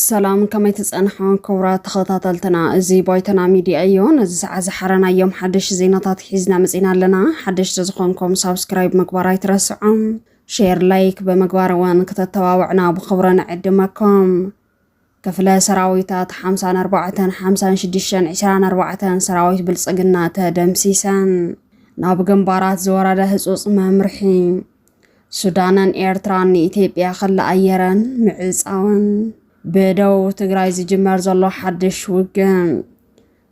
سلام كما يتصنحون كورات تخطاطلتنا ازي بايتنا ميديا ايون ازي ساعة زحرنا يوم حدش زيناتات حيزنا مزينا لنا حدش تزخونكم سابسكرايب مقبارا يترسعون شير لايك بمقبارا وان كتتواوعنا بخبرنا عدمكم كفلا سراويتات 54 سراويت بالصقنا تدمسيسان ناب جنبارات زوراده هصوص ممرحين سودانن إيرتران إثيوبيا خلا أيران معزاون بدو تግራይ ዝጅመር ዘሎ ሓድሽ ውግን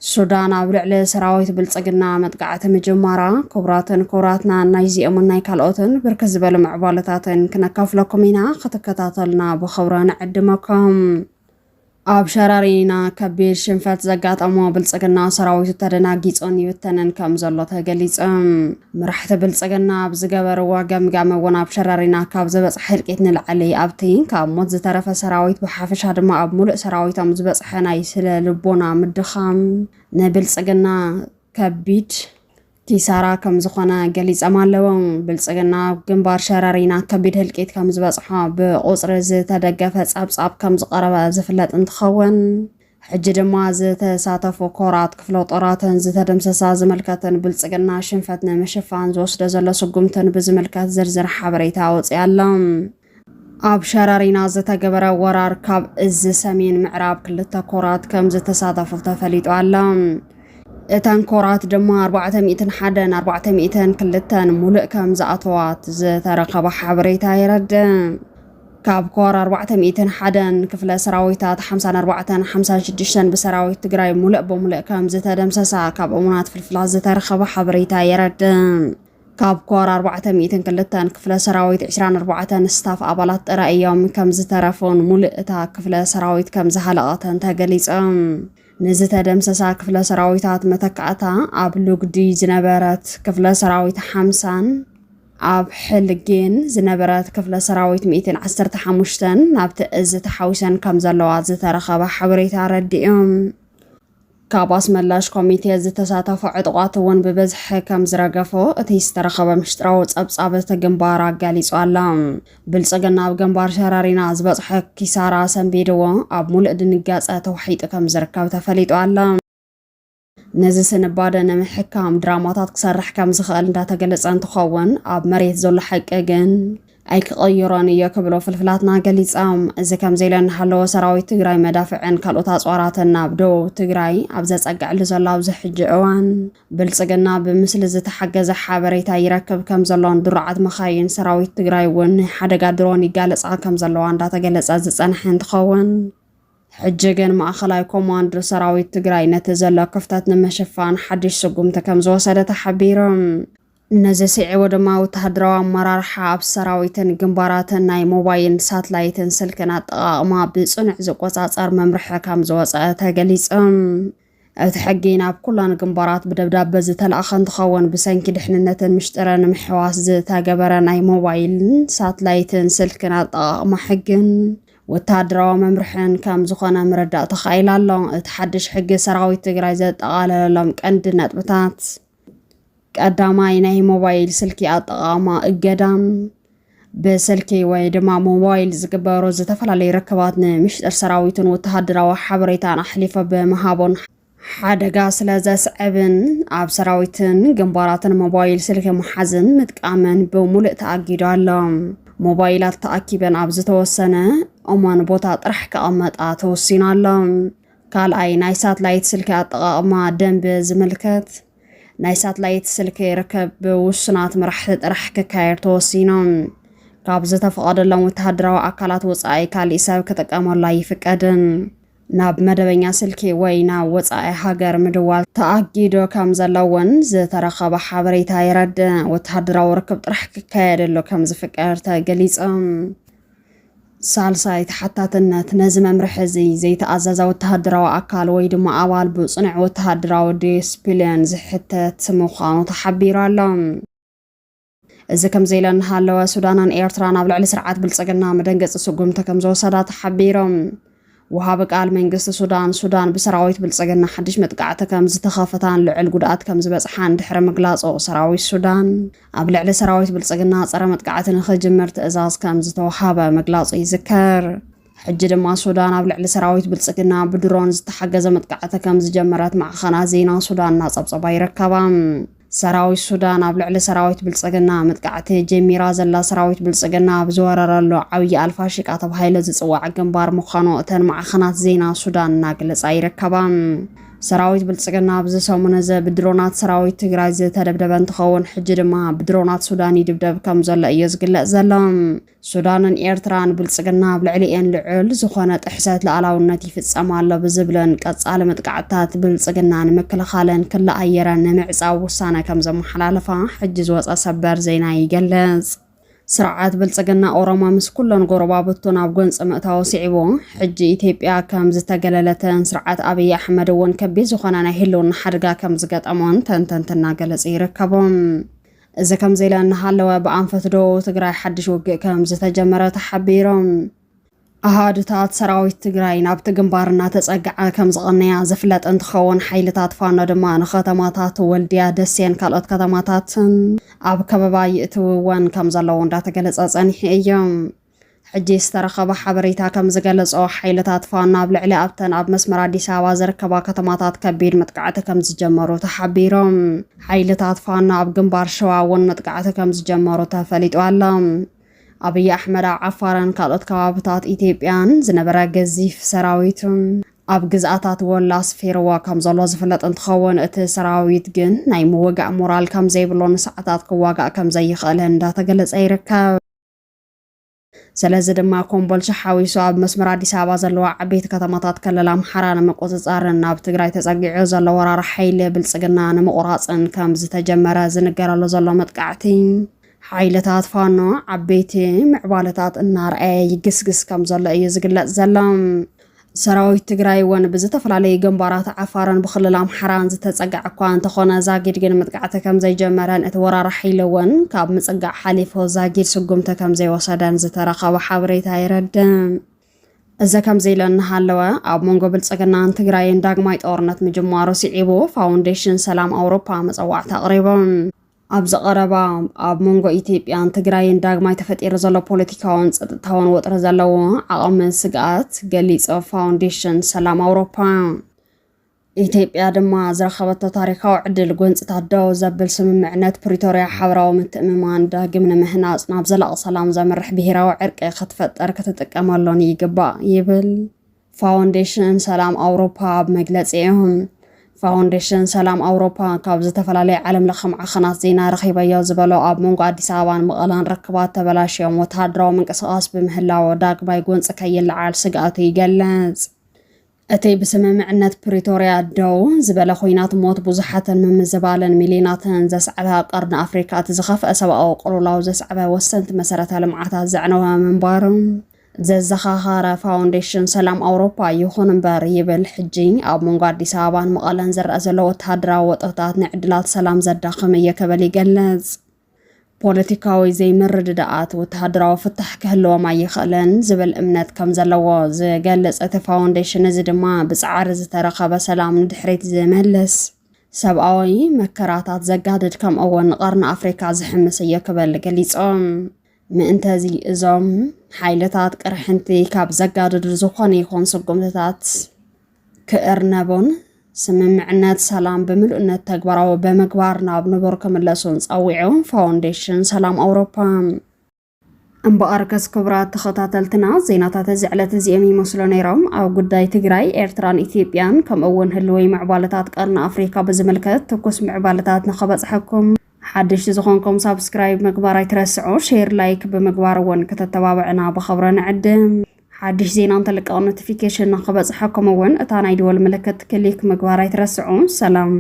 ሱዳን ኣብ ልዕሊ ሰራዊት ብልጽግና መጥቃዕቲ ምጅማራ ክቡራትና ናይ ዚኦምን ናይ ካልኦትን ብርክት ዝበሉ ምዕባለታትን ክነካፍለኩም ኢና ክትከታተሉና ብኽብሪ ንዕድመኩም ኣብ ሸራሪና ከቢድ ሽንፈት ዘጋጠሞ ብልጽግና ሰራዊቱ ተደናጊጾን ይብተንን ከም ዘሎ ተገሊጾም ምራሕቲ ብልጽግና ኣብ ዝገበርዎ ገምጋም እውን ኣብ ሸራሪና ካብ ዝበጽሐ ሕልቂት ንላዕሊ ኣብቲ ካብ ሞት ዝተረፈ ሰራዊት ብሓፈሻ ድማ ኣብ ሙሉእ ሰራዊቶም ዝበጽሐ ናይ ስለ ልቦና ምድኻም ንብልጽግና ከቢድ ኪሳራ ከም ዝኾነ ገሊጾም ኣለዎም ብልጽግና ግንባር ሸራሪና ከቢድ ህልቂት ከም ዝበጽሐ ብቁጽሪ ዝተደገፈ ጸብጻብ ከም ዝቐረበ ዝፍለጥ እንትኸውን ሕጂ ድማ ዝተሳተፉ ኮራት ክፍለ ጦራትን ዝተደምሰሳ ዝምልከትን ብልጽግና ሽንፈት ንምሽፋን ዝወስዶ ዘሎ ስጉምትን ብዝምልከት ዝርዝር ሓበሬታ ወፂኡ ኣሎ ኣብ ሸራሪና ዝተገበረ ወራር ካብ እዚ ሰሜን ምዕራብ ክልተ ኮራት ከም ዝተሳተፉ ተፈሊጡ ኣሎ እተን ኮራት ድማ 402 ሙሉእ ከም ዝኣተዋት ዝተረኸበ ሓበሬታ የረድእ ካብ ኮር 401 ክፍለ ሰራዊታት 56 ብሰራዊት ትግራይ ሙሉእ በሙሉእ ከም ዝተደምሰሳ ካብ እሙናት ፍልፍላት ዝተረኸበ ሓበሬታ የረድእ ካብ ኮር 402 ክፍለ ሰራዊት 24 ስታፍ ኣባላት ጥረ እዮም ከም ዝተረፉን ሙሉእ እታ ክፍለ ሰራዊት ከም ዝሃለቐተን ተገሊጾም ንዝተደምሰሳ ክፍለ ሰራዊታት መተካእታ ኣብ ሉግዲ ዝነበረት ክፍለ ሰራዊት 50 ኣብ ሕልጌን ዝነበረት ክፍለ ሰራዊት 115 ናብቲ እዚ ተሓዊሰን ከም ዘለዋ ዝተረኸበ ሓበሬታ ረዲኦም ካብ ኣስመላሽ ኮሚቴ ዝተሳተፉ ዕጡቃት እውን ብበዝሒ ከም ዝረገፉ እቲ ዝተረኸበ ምሽጥራዊ ጸብጻብ ግንባር ኣጋሊጹ ኣሎ ብልጽግና ኣብ ግንባር ሸራሪና ዝበጽሐ ኪሳራ ሰንቢድዎ ኣብ ሙሉእ ድንጋጸ ተዋሒጡ ከም ዝርከብ ተፈሊጡ ኣሎ ነዚ ስንባደ ንምሕካም ድራማታት ክሰርሕ ከም ዝኽእል እንዳተገለጸ እንትኸውን ኣብ መሬት ዘሎ ሓቂ ግን ኣይክቕይሮን እዮ ክብሎ ፍልፍላትና ገሊጾም እዚ ከም ዘይለን ሃለወ ሰራዊት ትግራይ መዳፍዕን ካልኦት ኣጽዋራትን ናብ ደቡብ ትግራይ ኣብ ዘጸግዕሉ ዘሎ ኣብዚ ሕጂ እዋን ብልጽግና ብምስሊ ዝተሓገዘ ሓበሬታ ይረክብ ከም ዘሎን ድሩዓት መኻይን ሰራዊት ትግራይ እውን ሓደጋ ድሮን ይጋለጻ ከም ዘለዋ እንዳተገለጸ ዝጸንሐ እንትኸውን ሕጂ ግን ማእኸላይ ኮማንድ ሰራዊት ትግራይ ነቲ ዘሎ ክፍተት ንምሽፋን ሓድሽ ስጉምቲ ከም ዝወሰደ ተሓቢሮም ነዚ ስዒቡ ድማ ወተሃደራዊ ኣመራርሓ ኣብ ሰራዊትን ግንባራትን ናይ ሞባይል ሳትላይትን ስልክን ኣጠቓቕማ ብጽኑዕ ዝቆጻጸር መምርሒ ከም ዝወፀ ተገሊጾም ኣብቲ ሕጊ ናብ ኩላን ግንባራት ብደብዳቤ ዝተለኣኸ እንትኸውን ብሰንኪ ድሕንነትን ምሽጥርን ምሕዋስ ዝተገበረ ናይ ሞባይልን ሳትላይትን ስልክን ኣጠቓቕማ ሕግን ወተሃደራዊ መምርሕን ከም ዝኾነ ምርዳእ ተኻኢሉ ኣሎ እቲ ሓድሽ ሕጊ ሰራዊት ትግራይ ዘጠቓለሎም ቀንዲ ነጥብታት ቀዳማይ ናይ ሞባይል ስልኪ ኣጠቓቕማ እገዳም በስልኪ ወይ ድማ ሞባይል ዝግበሩ ዝተፈላለዩ ርክባት ንምሽጥር ሰራዊትን ወተሃደራዊ ሓበሬታን ኣሕሊፈ ብምሃቦን ሓደጋ ስለ ዘስዕብን ኣብ ሰራዊትን ግንባራትን ሞባይል ስልኪ መሓዝን ምጥቃምን ብሙሉእ ተኣጊዱ ኣሎ ሞባይላት ተኣኪበን ኣብ ዝተወሰነ እማን ቦታ ጥራሕ ከቐመጣ ተወሲኑ ኣሎ ካልኣይ ናይ ሳትላይት ስልኪ ኣጠቓቕማ ደንቢ ዝምልከት ናይ ሳትላይት ስልኪ ርከብ ብውሱናት መራሕቲ ጥራሕ ክካየድ ተወሲኖም ካብ ዝተፈቐደሎም ወተሃደራዊ ኣካላት ወፃኢ ካልእ ሰብ ክጥቀመሉ ኣይፍቀድን ናብ መደበኛ ስልኪ ወይ ናብ ወፃኢ ሃገር ምድዋል ተኣጊዱ ከም ዘለውን ዝተረኸበ ሓበሬታ የረድእ ወተሃደራዊ ርክብ ጥራሕ ክካየደሉ ከም ዝፍቀድ ተገሊጾም ሳልሳይ ተሓታትነት ነዚ መምርሒ እዚ ዘይተኣዘዘ ወተሃደራዊ ኣካል ወይ ድማ ኣባል ብጽኑዕ ወተሃደራዊ ዲስፕሊን ዝሕተት ምዃኑ ተሓቢሩ ኣሎ እዚ ከም ዘይለን ሃለወ ሱዳንን ኤርትራን ኣብ ልዕሊ ስርዓት ብልጽግና መደንገፂ ስጉምቲ ከም ዝወሰዳ ተሓቢሮም وهاب قال منجست السودان بسراويت بالسجن حدش متقعت كم زتخافتان لعل جودات كم زبصحان دحر مجلاس أو سراوي السودان قبل على سراويت بالسجن صار متقعت نخرج مرت إزاز كم زتوحابة مجلاس يذكر ሕጂ ድማ ሱዳን ኣብ ልዕሊ ሰራዊት ብልጽግና ብድሮን ዝተሓገዘ መጥቃዕቲ ከም ዝጀመረት ማዕኸናት ዜና ሱዳን እናጸብጸባ ይርከባ ሰራዊት ሱዳን ኣብ ልዕሊ ሰራዊት ብልጽግና መጥቃዕቲ ጀሚራ ዘላ ሰራዊት ብልጽግና ብዝወረረሉ ዓብይ ኣልፋሽቃ ተባሂሉ ዝጽዋዕ ግንባር ምዃኑ እተን ማዕኸናት ዜና ሱዳን እናገለጻ ይርከባ ሰራዊት ብልጽግና ብዝሰሙነ ብድሮናት ሰራዊት ትግራይ ዝተደብደበ እንትኸውን ሕጂ ድማ ብድሮናት ሱዳን ይድብደብ ከም ዘሎ እዩ ዝግለጽ ዘሎ ሱዳንን ኤርትራን ብልጽግና ብልዕሊአን ልዑል ዝኾነ ጥሕሰት ሉዓላውነት ይፍጸም ኣሎ ብዝብለን ቀጻሊ መጥቃዕትታት ብልጽግና ንምክልኻልን ክለኣየረን ንምዕጻው ውሳነ ከም ዘመሓላለፋ ሕጂ ዝወፀ ሰበር ዜና ይገልጽ ስርዓት ብልጽግና ኦሮሞ ምስ ኩለን ጎረባብቱ ናብ ጎንፂ ምእታው ሲዒቡ ሕጂ ኢትዮጵያ ከም ዝተገለለተን ስርዓት አብይ አሕመድ እውን ከቢድ ዝኾነ ናይ ህልውና ሓደጋ ከም ዝገጠሞን ተንተንትና ገለጽ ይርከቦም እዚ ከም ዘኢለ እናሃለወ ብኣንፈት ደቡብ ትግራይ ሓድሽ ውግእ ከም ዝተጀመረ ተሓቢሮም ኣሃዱታት ሰራዊት ትግራይ ናብቲ ግንባር እናተጸግዐ ከም ዝቐነያ ዝፍለጥ እንትኸውን ሓይልታት ፋኖ ድማ ንኸተማታት ወልድያ ደሴን ካልኦት ከተማታትን ኣብ ከበባ ይእትውወን ከም ዘለዉ እንዳተገለጸ ጸኒሑ እዮም ሕጂ ዝተረኸበ ሓበሬታ ከም ዝገለጾ ሓይልታት ፋኖ ኣብ ልዕሊ ኣብተን ኣብ መስመር ኣዲስ ኣበባ ዝርከባ ከተማታት ከቢድ መጥቃዕቲ ከም ዝጀመሩ ተሓቢሮም ሓይልታት ፋኖ ኣብ ግንባር ሸዋ እውን መጥቃዕቲ ከም ዝጀመሩ ተፈሊጡ ኣሎ አብይ አሕመድ ዓፋርን ካልኦት ከባቢታት ኢትዮጵያን ዝነበረ ገዚፍ ሰራዊቱን ኣብ ግዝኣታት ወላ ስፌርዋ ከም ዘሎ ዝፍለጥ እንትኸውን እቲ ሰራዊት ግን ናይ ምውጋዕ ሞራል ከም ዘይብሎ ንሰዓታት ክዋጋእ ከም ዘይኽእል እንዳተገለጸ ይርከብ ስለዚ ድማ ኮምቦልቻ ሓዊሱ ኣብ መስመር ኣዲስ ኣበባ ዘለዋ ዓበይቲ ከተማታት ክልል ኣምሓራ ንምቁፅጻርን ናብ ትግራይ ተጸጊዑ ዘሎ ወራሪ ሓይሊ ብልጽግና ንምቑራጽን ከም ዝተጀመረ ዝንገረሉ ዘሎ መጥቃዕቲ ሓይልታት ፋኖ ዓበይቲ ምዕባለታት እናርአየ ይግስግስ ከም ዘሎ እዩ ዝግለጽ ዘሎ ሰራዊት ትግራይ እውን ብዝተፈላለዩ ግንባራት ዓፋርን ብክልል ኣምሓራን ዝተጸግዐ እኳ እንተኾነ ዛጊድ ግን መጥቃዕቲ ከም ዘይጀመረን እቲ ወራሪ ሓይሊ እውን ካብ ምጽጋዕ ሓሊፉ ዛጊድ ስጉምቲ ከም ዘይወሰደን ዝተረኸበ ሓበሬታ ይረድእ እዚ ከም ዘኢለ እናሃለወ ኣብ መንጎ ብልጽግናን ትግራይን ዳግማይ ጦርነት ምጅማሩ ሲዒቡ ፋውንዴሽን ሰላም ኣውሮፓ መጸዋዕቲ ኣቕሪቦም ኣብ ዘቐረባ ኣብ መንጎ ኢትዮጵያን ትግራይን ዳግማይ ተፈጢሩ ዘሎ ፖለቲካውን ጸጥታውን ወጥሪ ዘለዎ ዓቕሚ ስግኣት ገሊጹ ፋውንዴሽን ሰላም ኣውሮፓ ኢትዮጵያ ድማ ዝረኸበቶ ታሪካዊ ዕድል ጎንፅታት ደው ዘብል ስምምዕነት ፕሪቶርያ ሓበራዊ ምትእምማን ዳግም ንምህናጽ ናብ ዘላቕ ሰላም ዘምርሕ ብሄራዊ ዕርቂ ክትፈጠር ክትጥቀመሎን ይግባእ ይብል ፋውንዴሽን ሰላም ኣውሮፓ ኣብ መግለጺኦም ፋውንዴሽን ሰላም ኣውሮፓ ካብ ዝተፈላለዩ ዓለም ለኸ ማዕኸናት ዜና ረኺበዮ ዝበሎ ኣብ መንጎ ኣዲስ ኣበባን መቐለን ርክባት ተበላሽዮም ወተሃደራዊ ምንቅስቓስ ብምህላው ዳግማይ ጎንፂ ከይለዓል ስግኣቱ ይገልጽ እቲ ብስምምዕነት ፕሪቶርያ ደው ዝበለ ኩናት ሞት ብዙሓትን ምምዝባልን ሚሊዮናትን ዘስዓበ ቀርኒ ኣፍሪካ እቲ ዝኸፍአ ሰብኣዊ ቅልውላው ዘስዓበ ወሰንቲ መሰረተ ልምዓታት ዘዕነወ ምንባሩ ዘዘኻኻረ ፋውንዴሽን ሰላም ኣውሮፓ ይኹን እምበር ይብል ሕጂ ኣብ መንጎ ኣዲስ ኣበባን መቐለን ዝረአ ዘሎ ወተሃደራዊ ወጥታት ንዕድላት ሰላም ዘዳኽም እየ ክብል ይገልጽ ፖለቲካዊ ዘይምርድዳኣት ወተሃደራዊ ፍታሕ ክህልዎም ኣይኽእልን ዝብል እምነት ከም ዘለዎ ዝገልጽ እቲ ፋውንዴሽን እዚ ድማ ብጻዕሪ ዝተረኸበ ሰላም ንድሕሪት ዝመልስ ሰብኣዊ መከራታት ዘጋድድ ከምኡውን ንቐርኒ ኣፍሪካ ዝሕምስ እየ ክብል ገሊጾም ምእንተዚ እዞም ሓይልታት ቅርሕንቲ ካብ ዘጋድዱ ዝኾነ ይኹን ስጉምትታት ክእርነቡን ስምምዕነት ሰላም ብምልኡነት ተግባራዊ ብምግባር ናብ ንቡር ክምለሱን ጸዊዑ ፋውንዴሽን ሰላም ኣውሮፓ እምበኣርከስ ክቡራት ተኸታተልትና ዜናታት እዚ ዕለት እዚኦም ይመስሉ ነይሮም ኣብ ጉዳይ ትግራይ ኤርትራን ኢትዮጵያን ከምኡውን ህልወይ ምዕባለታት ቀርኒ ኣፍሪካ ብዝምልከት ትኩስ ምዕባለታት ንኸበጽሐኩም ሓድሽ ዝኾንኩም ሳብስክራይብ ምግባር ኣይትረስዑ ሼር ላይክ ብምግባር እውን ከተተባብዕና ብኸብረ ንዕድም ሓድሽ ዜና እንተለቀቕ ኖቲፊኬሽን ንኸበጽሐኩም እውን እታ ናይ ደወል ምልክት ክሊክ ምግባር ኣይትረስዑ ሰላም